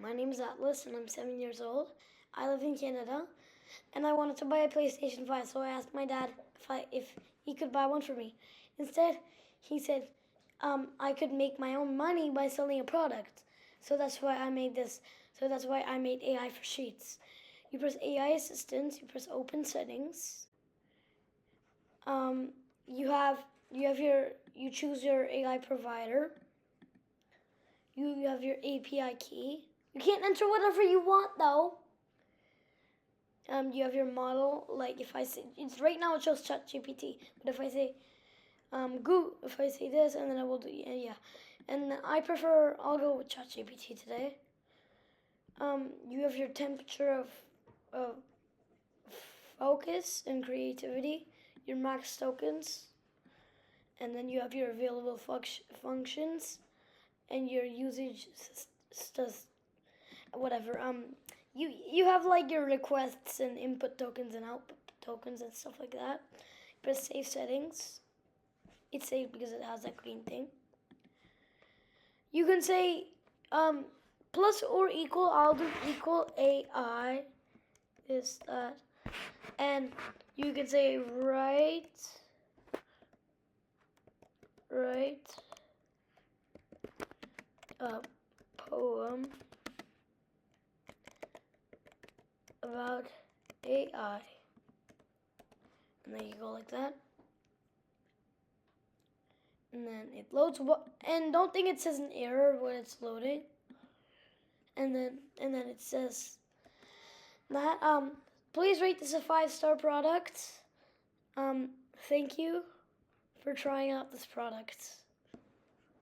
my name is Atlas and I'm 7 years old. I live in Canada and I wanted to buy a PlayStation 5, so I asked my dad if he could buy one for me. Instead, he said I could make my own money by selling a product. So that's why I made this. So that's why I made AI for Sheets. You press AI Assistant, you press Open Settings. You choose your AI provider. You have your API key. You can't enter whatever you want though. You have your model. Like if I say, it's right now it shows ChatGPT, but if I say if I say this, and then I will do yeah. And I'll go with ChatGPT today. You have your temperature of focus and creativity, your max tokens, and then you have your available functions and your usage whatever. You have like your requests and input tokens and output tokens and stuff like that. Press save settings. It's saved because it has that green thing. You can say plus or equal. I'll do equal AI is that, and you can say write a poem about AI, and then you go like that, and then it loads. And don't think it says an error when it's loading. And then it says that please rate this a 5-star product. Thank you for trying out this product.